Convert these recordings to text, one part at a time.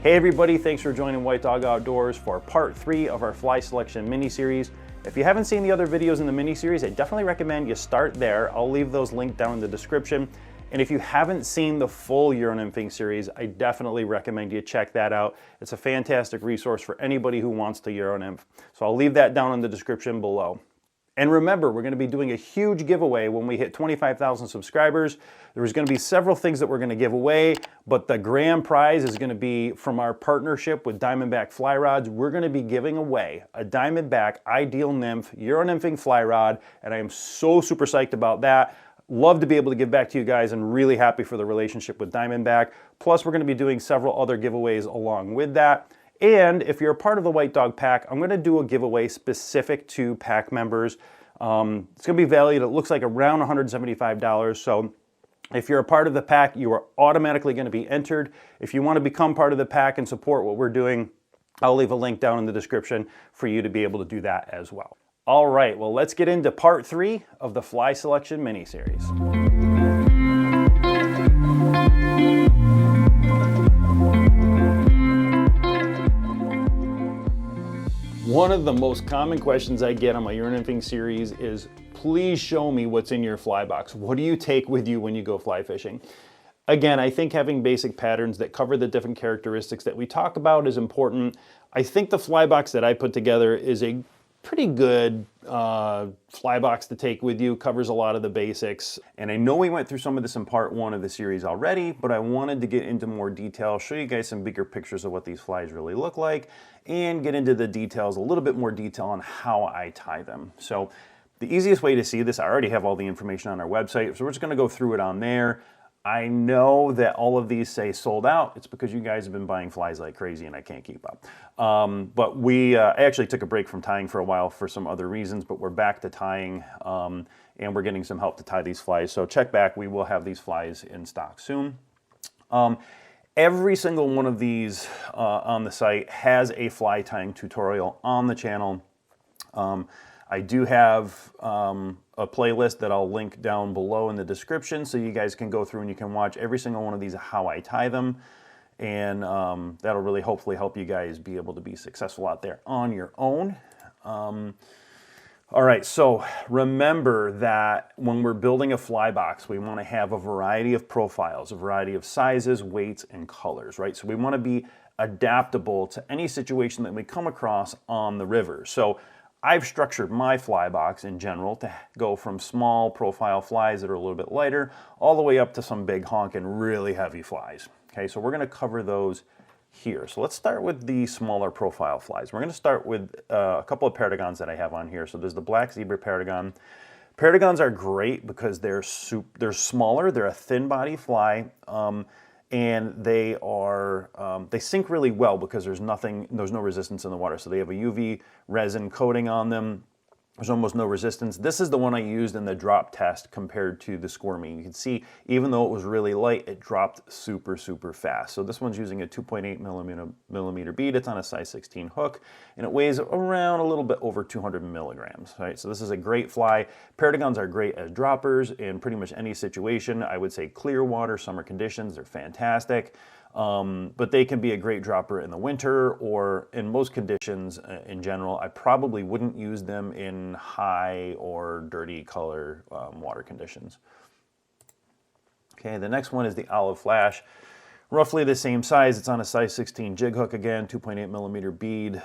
Hey everybody, thanks for joining White Dog Outdoors for part 3 of our fly selection mini-series. If you haven't seen the other videos in the mini-series, I definitely recommend you start there. I'll leave those linked down in the description. And if you haven't seen the full Nymphing series, I definitely recommend you check that out. It's a fantastic resource for anybody who wants to Nymph. So I'll leave that down in the description below. And remember, we're going to be doing a huge giveaway when we hit 25,000 subscribers. There's going to be several things that we're going to give away, but the grand prize is going to be from our partnership with Diamondback Fly Rods. We're going to be giving away a Diamondback Ideal Nymph Nymphing fly rod, and I am so super psyched about that. Love to be able to give back to you guys and really happy for the relationship with Diamondback. Plus, we're going to be doing several other giveaways along with that. And if you're a part of the White Dog Pack, I'm going to do a giveaway specific to pack members. It's going to be valued, it looks like around $175. So if you're a part of the pack, you are automatically going to be entered. If you want to become part of the pack and support what we're doing, I'll leave a link down in the description for you to be able to do that as well. All right, well, let's get into part 3 of the fly selection mini-series. One of the most common questions I get on my Nymphing series is, please show me what's in your fly box. What do you take with you when you go fly fishing? Again, I think having basic patterns that cover the different characteristics that we talk about is important. I think the fly box that I put together is a pretty good fly box to take with you, covers a lot of the basics. And I know we went through some of this in part 1 of the series already, but I wanted to get into more detail, show you guys some bigger pictures of what these flies really look like, and get into the details, a little bit more detail on how I tie them. So the easiest way to see this, I already have all the information on our website, so we're just gonna go through it on there. I know that all of these say sold out. It's because you guys have been buying flies like crazy and I can't keep up. But I actually took a break from tying for a while for some other reasons, but we're back to tying and we're getting some help to tie these flies. So check back, we will have these flies in stock soon. Every single one of these on the site has a fly tying tutorial on the channel. I do have a playlist that I'll link down below in the description so you guys can go through and you can watch every single one of these, how I tie them. And that'll really hopefully help you guys be able to be successful out there on your own. All right, so remember that when we're building a fly box, we want to have a variety of profiles, a variety of sizes, weights, and colors, right? So we want to be adaptable to any situation that we come across on the river. So I've structured my fly box in general to go from small profile flies that are a little bit lighter all the way up to some big honking really heavy flies. Okay, so we're going to cover those here. So let's start with the smaller profile flies. We're going to start with a couple of Perdigons that I have on here. So there's the black zebra Perdigon. Perdigons are great because they're smaller, they're a thin body fly, and they sink really well because there's no resistance in the water. So they have a UV resin coating on them. There's almost no resistance. This is the one I used in the drop test compared to the Squirmy. You can see, even though it was really light, it dropped super, super fast. So this one's using a 2.8 millimeter bead. It's on a size 16 hook, and it weighs around a little bit over 200 milligrams, right? So this is a great fly. Perdigons are great as droppers in pretty much any situation. I would say clear water, summer conditions, they're fantastic. But they can be a great dropper in the winter or in most conditions in general. I probably wouldn't use them in high or dirty color water conditions. Okay, the next one is the Olive Flash. Roughly the same size. It's on a size 16 jig hook again, 2.8 millimeter bead.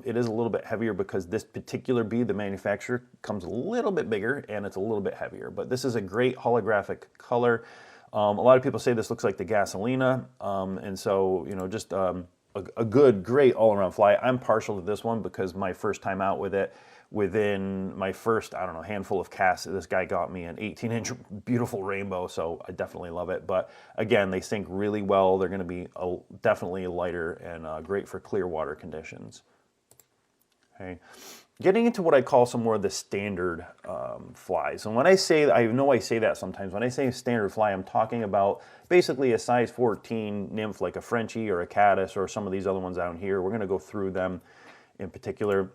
It is a little bit heavier because this particular bead, the manufacturer, comes a little bit bigger and it's a little bit heavier. But this is a great holographic color. A lot of people say this looks like the Gasolina, and so, you know, just a great all-around fly. I'm partial to this one because my first time out with it, within my first, I don't know, handful of casts, this guy got me an 18-inch beautiful rainbow, so I definitely love it. But again, they sink really well. They're going to be definitely lighter and great for clear water conditions. Okay. Getting into what I call some more of the standard flies. And when I say, I know I say that sometimes, when I say standard fly, I'm talking about basically a size 14 nymph like a Frenchie or a Caddis or some of these other ones down here. We're going to go through them in particular.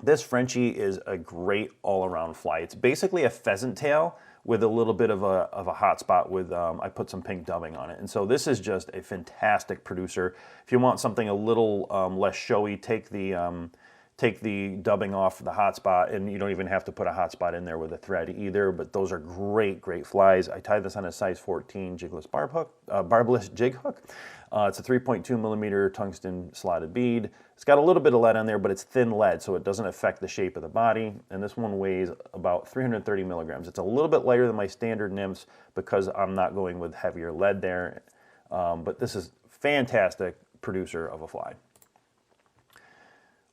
This Frenchie is a great all-around fly. It's basically a pheasant tail with a little bit of a hot spot with, I put some pink dubbing on it. And so this is just a fantastic producer. If you want something a little less showy, take the dubbing off the hotspot, and you don't even have to put a hotspot in there with a thread either, but those are great, great flies. I tied this on a size 14 jigless barbless jig hook. It's a 3.2 millimeter tungsten slotted bead. It's got a little bit of lead on there, but it's thin lead, so it doesn't affect the shape of the body. And this one weighs about 330 milligrams. It's a little bit lighter than my standard nymphs because I'm not going with heavier lead there. But this is fantastic producer of a fly.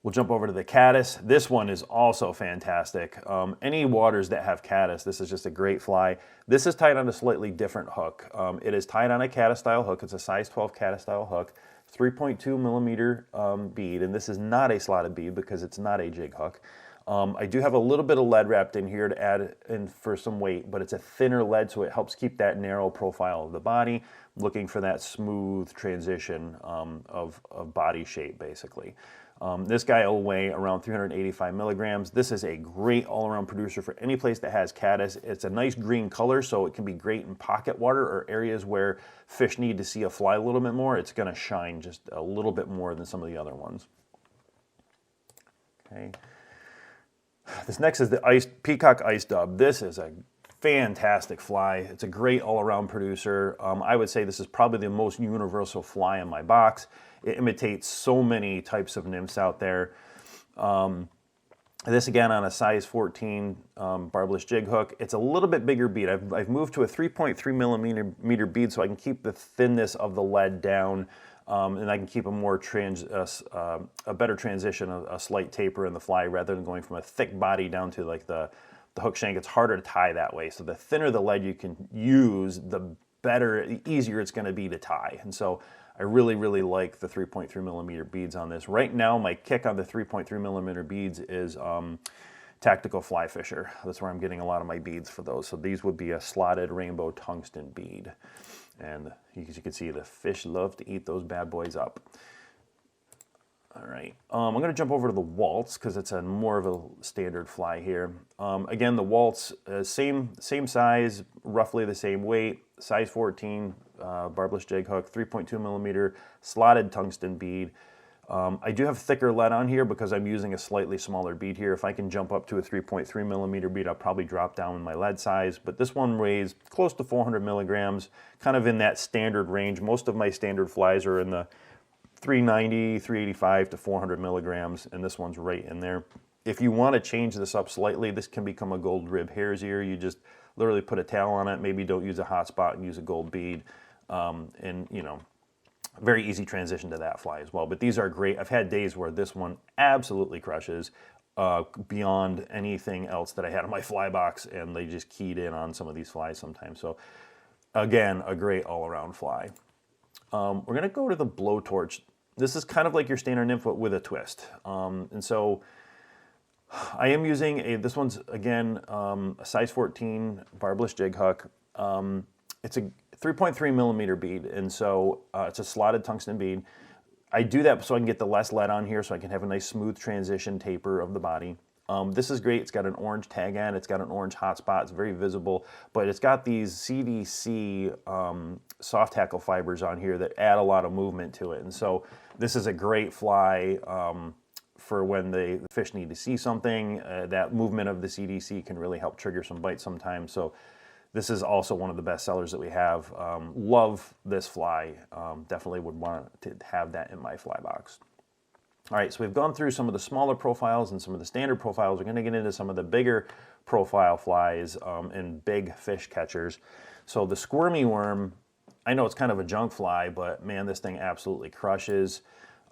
We'll jump over to the caddis. This one is also fantastic. Any waters that have caddis, this is just a great fly. This is tied on a slightly different hook. It is tied on a caddis style hook. It's a size 12 caddis style hook, 3.2 millimeter bead, and this is not a slotted bead because it's not a jig hook. I do have a little bit of lead wrapped in here to add in for some weight, but it's a thinner lead, so it helps keep that narrow profile of the body, looking for that smooth transition of body shape, basically. This guy will weigh around 385 milligrams. This is a great all-around producer for any place that has caddis. It's a nice green color, so it can be great in pocket water or areas where fish need to see a fly a little bit more. It's going to shine just a little bit more than some of the other ones. Okay. This next is the Peacock Ice Dub. This is a fantastic fly. It's a great all-around producer. I would say this is probably the most universal fly in my box. It imitates so many types of nymphs out there. This again on a size 14 barbless jig hook. It's a little bit bigger bead. I've moved to a 3.3 millimeter bead so I can keep the thinness of the lead down, and I can keep a more a better transition, a slight taper in the fly rather than going from a thick body down to like the hook shank. It's harder to tie that way. So the thinner the lead you can use, the better, the easier it's going to be to tie. And so I really, really like the 3.3 millimeter beads on this. Right now, my kick on the 3.3 millimeter beads is Tactical Fly Fisher. That's where I'm getting a lot of my beads for those. So these would be a slotted rainbow tungsten bead. And as you can see, the fish love to eat those bad boys up. All right, I'm going to jump over to the Waltz because it's a more of a standard fly here. Again, the Waltz, same size, roughly the same weight, size 14, barbless jig hook, 3.2 millimeter slotted tungsten bead. I do have thicker lead on here because I'm using a slightly smaller bead here. If I can jump up to a 3.3 millimeter bead, I'll probably drop down in my lead size. But this one weighs close to 400 milligrams, kind of in that standard range. Most of my standard flies are in the 390, 385 to 400 milligrams, and this one's right in there. If you want to change this up slightly, this can become a gold rib hare's ear. You just literally put a tail on it, maybe don't use a hot spot and use a gold bead, and you know, very easy transition to that fly as well. But these are great. I've had days where this one absolutely crushes beyond anything else that I had in my fly box, and they just keyed in on some of these flies sometimes. So again, a great all-around fly. We're going to go to the blowtorch. This is kind of like your standard nymph with a twist. And so I am using this one's again a size 14 barbless jig hook. It's a 3.3 millimeter bead, and so it's a slotted tungsten bead. I do that so I can get the less lead on here so I can have a nice smooth transition taper of the body. This is great. It's got an orange tag end. It's got an orange hotspot. It's very visible, but it's got these CDC soft hackle fibers on here that add a lot of movement to it. And so this is a great fly for when the fish need to see something. That movement of the CDC can really help trigger some bites sometimes. So this is also one of the best sellers that we have. Love this fly. Definitely would want to have that in my fly box. All right, so we've gone through some of the smaller profiles and some of the standard profiles. We're going to get into some of the bigger profile flies and big fish catchers. So the Squirmy Worm, I know it's kind of a junk fly, but man, this thing absolutely crushes.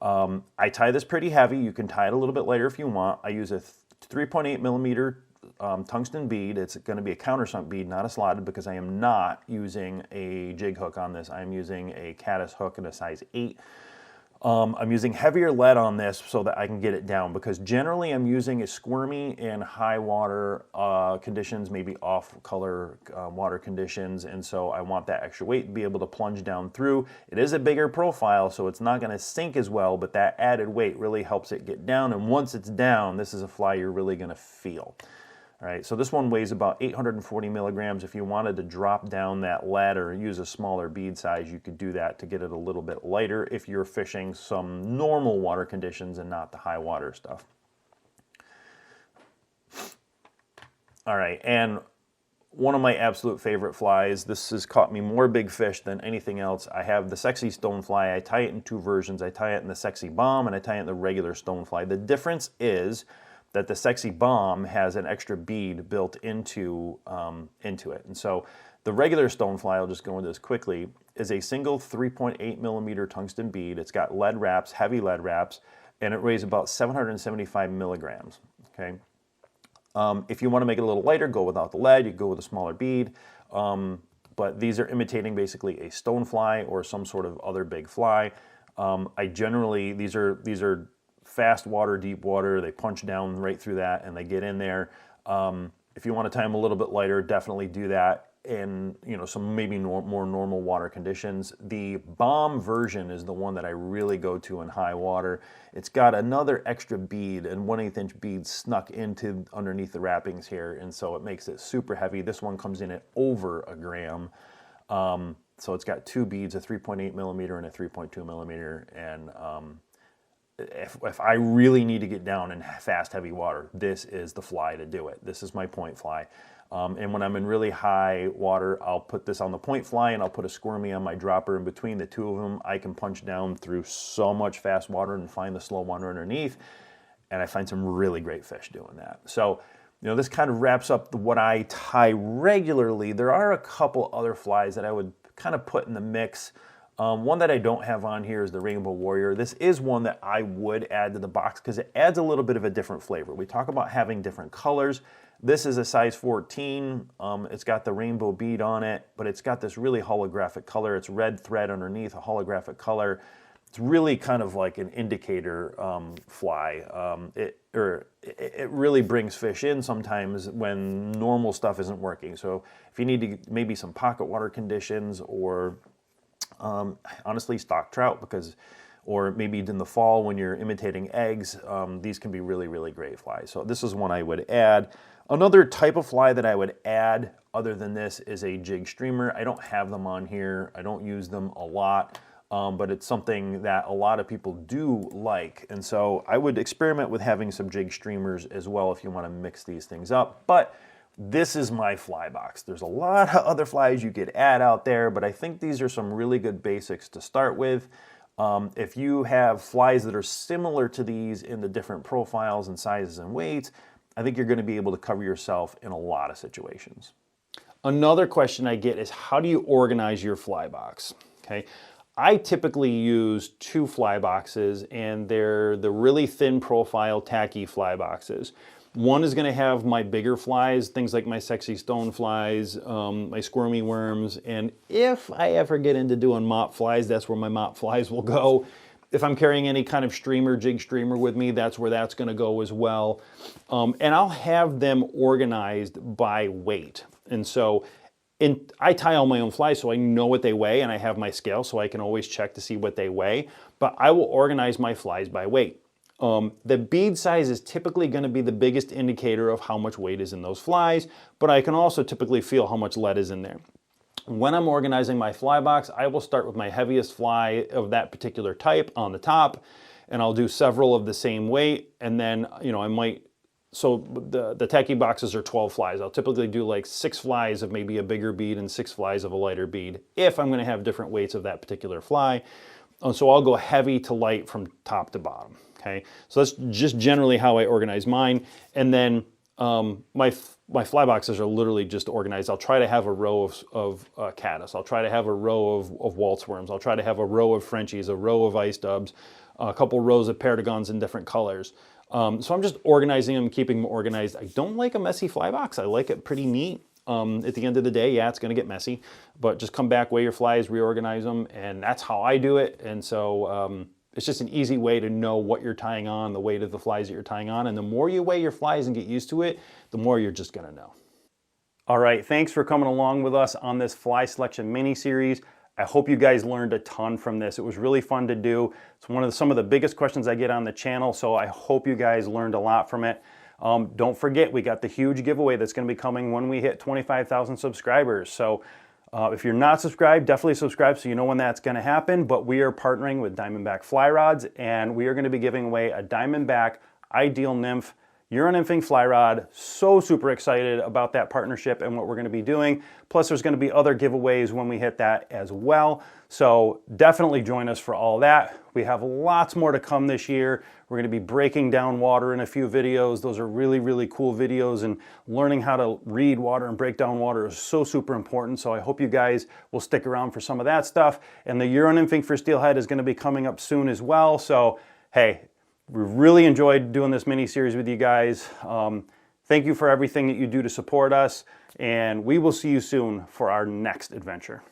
I tie this pretty heavy. You can tie it a little bit lighter if you want. I use a 3.8 millimeter tungsten bead. It's going to be a countersunk bead, not a slotted, because I am not using a jig hook on this. I'm using a caddis hook in a size 8. I'm using heavier lead on this so that I can get it down, because generally I'm using a squirmy in high water conditions, maybe off color water conditions, and so I want that extra weight to be able to plunge down through. It is a bigger profile, so it's not going to sink as well, but that added weight really helps it get down, and once it's down, this is a fly you're really going to feel. All right, so this one weighs about 840 milligrams. If you wanted to drop down that lead or use a smaller bead size, you could do that to get it a little bit lighter if you're fishing some normal water conditions and not the high water stuff. All right, and one of my absolute favorite flies, this has caught me more big fish than anything else. I have the Sexi Stonefly. I tie it in two versions. I tie it in the Sexi Bomb and I tie it in the regular Stonefly. The difference is that the Sexi Bomb has an extra bead built into it. And so the regular Stonefly, I'll just go into this quickly, is a single 3.8 millimeter tungsten bead. It's got lead wraps, heavy lead wraps, and it weighs about 775 milligrams, okay? If you want to make it a little lighter, go without the lead, you go with a smaller bead. But these are imitating basically a stonefly or some sort of other big fly. These are fast water, deep water. They punch down right through that and they get in there. If you want to tie them a little bit lighter, definitely do that in some maybe more normal water conditions. The bomb version is the one that I really go to in high water. It's got another extra bead and 1/8 inch bead snuck into underneath the wrappings here, and so it makes it super heavy. This one comes in at over a gram. So it's got two beads, a 3.8 millimeter and a 3.2 millimeter, and if I really need to get down in fast, heavy water, this is the fly to do it. This is my point fly. And when I'm in really high water, I'll put this on the point fly and I'll put a squirmy on my dropper. In between the two of them, I can punch down through so much fast water and find the slow water underneath. And I find some really great fish doing that. So, this kind of wraps up what I tie regularly. There are a couple other flies that I would kind of put in the mix. One that I don't have on here is the Rainbow Warrior. This is one that I would add to the box because it adds a little bit of a different flavor. We talk about having different colors. This is a size 14. It's got the rainbow bead on it, but it's got this really holographic color. It's red thread underneath, a holographic color. It's really kind of like an indicator fly. It really brings fish in sometimes when normal stuff isn't working. So if you need to maybe some pocket water conditions or honestly stock trout, or maybe in the fall when you're imitating eggs, these can be really, really great flies. So this is one I would add. Another type of fly that I would add other than this is a jig streamer. I don't have them on here. I don't use them a lot, but it's something that a lot of people do like. And so I would experiment with having some jig streamers as well if you want to mix these things up. But this is my fly box. There's a lot of other flies you could add out there, but I think these are some really good basics to start with. If you have flies that are similar to these in the different profiles and sizes and weights, I think you're going to be able to cover yourself in a lot of situations. Another question I get is, how do you organize your fly box? Okay, I typically use two fly boxes, and they're the really thin profile tacky fly boxes. One is going to have my bigger flies, things like my Sexi Stoneflies, my Squirmy Worms, and if I ever get into doing mop flies, that's where my mop flies will go. If I'm carrying any kind of streamer, jig streamer with me, that's where that's going to go as well. And I'll have them organized by weight. And so I tie all my own flies so I know what they weigh, and I have my scale so I can always check to see what they weigh. But I will organize my flies by weight. The bead size is typically going to be the biggest indicator of how much weight is in those flies, but I can also typically feel how much lead is in there. When I'm organizing my fly box, I will start with my heaviest fly of that particular type on the top, and I'll do several of the same weight, and then, so the tacky boxes are 12 flies. I'll typically do like 6 flies of maybe a bigger bead and 6 flies of a lighter bead if I'm going to have different weights of that particular fly. So I'll go heavy to light from top to bottom. Okay, so that's just generally how I organize mine. And then my fly boxes are literally just organized. I'll try to have a row of caddis. I'll try to have a row of Walt's worms. I'll try to have a row of Frenchies, a row of ice dubs, a couple rows of Perdigons in different colors. So I'm just organizing them, keeping them organized. I don't like a messy fly box. I like it pretty neat. At the end of the day, yeah, it's going to get messy, but just come back, weigh your flies, reorganize them, and that's how I do it. And so it's just an easy way to know what you're tying on, the weight of the flies that you're tying on, and the more you weigh your flies and get used to it, the more you're just going to know. All right, thanks for coming along with us on this fly selection mini-series. I hope you guys learned a ton from this. It was really fun to do. It's some of the biggest questions I get on the channel, so I hope you guys learned a lot from it. Don't forget, we got the huge giveaway that's going to be coming when we hit 25,000 subscribers. So if you're not subscribed, definitely subscribe so you know when that's going to happen. But we are partnering with Diamondback Fly Rods, and we are going to be giving away a Diamondback Ideal Nymph Euro-nymphing fly rod. So super excited about that partnership and what we're going to be doing. Plus there's going to be other giveaways when we hit that as well. So definitely join us for all that. We have lots more to come this year. We're going to be breaking down water in a few videos. Those are really, really cool videos, and learning how to read water and break down water is so super important. So I hope you guys will stick around for some of that stuff. And the Euro-nymphing for steelhead is going to be coming up soon as well. So hey, we really enjoyed doing this mini series with you guys. Thank you for everything that you do to support us, and we will see you soon for our next adventure.